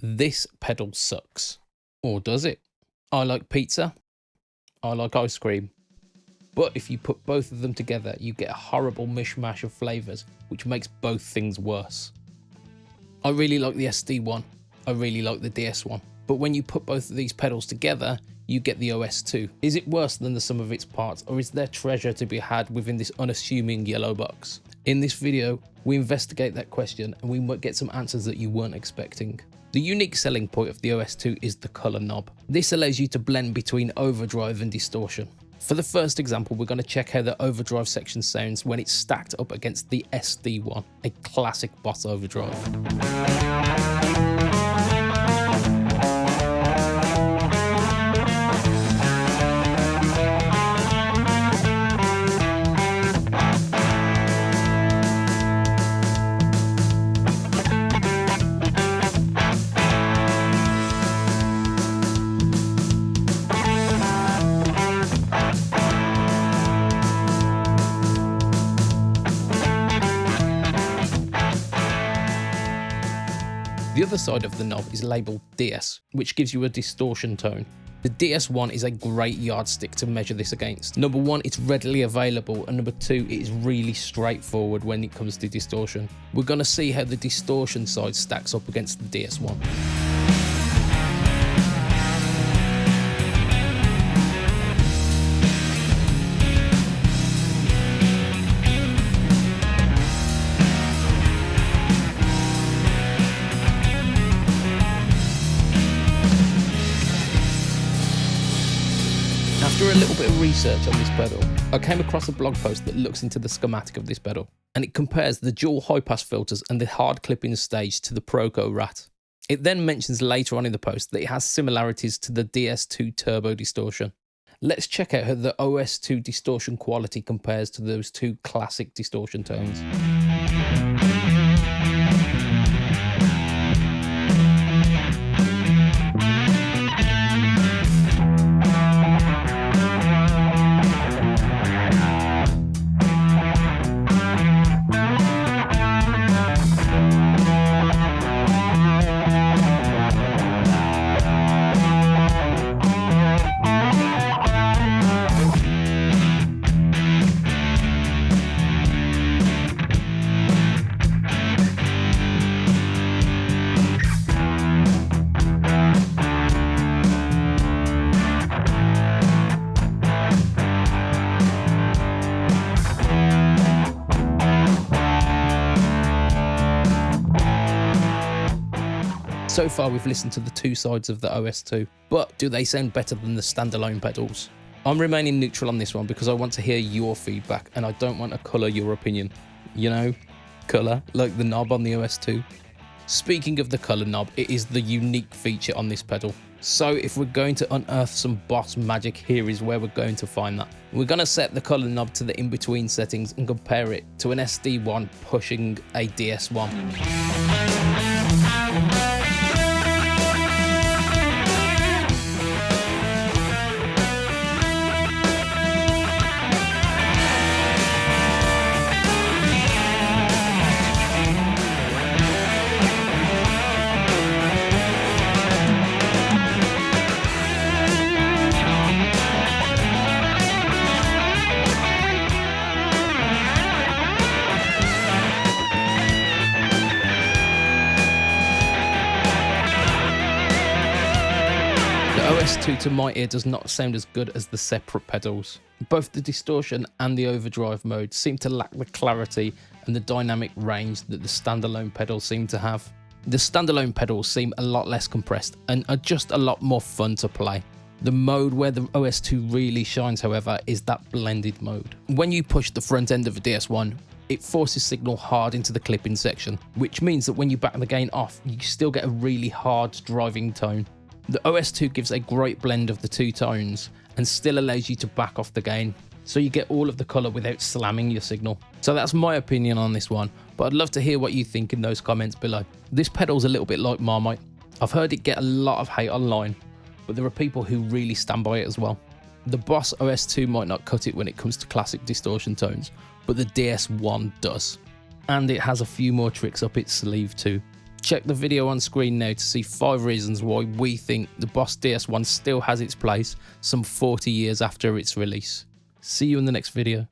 This pedal sucks. Or does it? I like pizza. I like ice cream. But if you put both of them together, you get a horrible mishmash of flavours, which makes both things worse. I really like the SD one. I really like the DS one. But when you put both of these pedals together, you get the OS-2. Is it worse than the sum of its parts, or is there treasure to be had within this unassuming yellow box? In this video, we investigate that question and we might get some answers that you weren't expecting. The unique selling point of the OS-2 is the colour knob. This allows you to blend between overdrive and distortion. For the first example, we're going to check how the overdrive section sounds when it's stacked up against the SD one, a classic Boss Overdrive. The other side of the knob is labelled DS, which gives you a distortion tone. The DS1 is a great yardstick to measure this against. Number one, it's readily available, and number two, it is really straightforward when it comes to distortion. We're going to see how the distortion side stacks up against the DS1. After a little bit of research on this pedal, I came across a blog post that looks into the schematic of this pedal, and it compares the dual high-pass filters and the hard clipping stage to the Proco Rat. It then mentions later on in the post that it has similarities to the DS2 turbo distortion. Let's check out how the OS2 distortion quality compares to those two classic distortion tones. So far we've listened to the two sides of the OS2, but do they sound better than the standalone pedals? I'm remaining neutral on this one because I want to hear your feedback and I don't want to colour your opinion. You know, colour, like the knob on the OS2. Speaking of the colour knob, it is the unique feature on this pedal. So if we're going to unearth some Boss magic, here is where we're going to find that. We're going to set the colour knob to the in-between settings and compare it to an SD1 pushing a DS1. OS2 to my ear does not sound as good as the separate pedals. Both the distortion and the overdrive mode seem to lack the clarity and the dynamic range that the standalone pedals seem to have. The standalone pedals seem a lot less compressed and are just a lot more fun to play. The mode where the OS2 really shines, however, is that blended mode. When you push the front end of a DS1, it forces signal hard into the clipping section, which means that when you back the gain off, you still get a really hard driving tone. The OS2 gives a great blend of the two tones and still allows you to back off the gain, so you get all of the colour without slamming your signal. So that's my opinion on this one, but I'd love to hear what you think in those comments below. This pedal's a little bit like Marmite. I've heard it get a lot of hate online, but there are people who really stand by it as well. The Boss OS-2 might not cut it when it comes to classic distortion tones, but the DS1 does. And it has a few more tricks up its sleeve too. Check the video on screen now to see 5 reasons why we think the Boss DS1 still has its place some 40 years after its release. See you in the next video.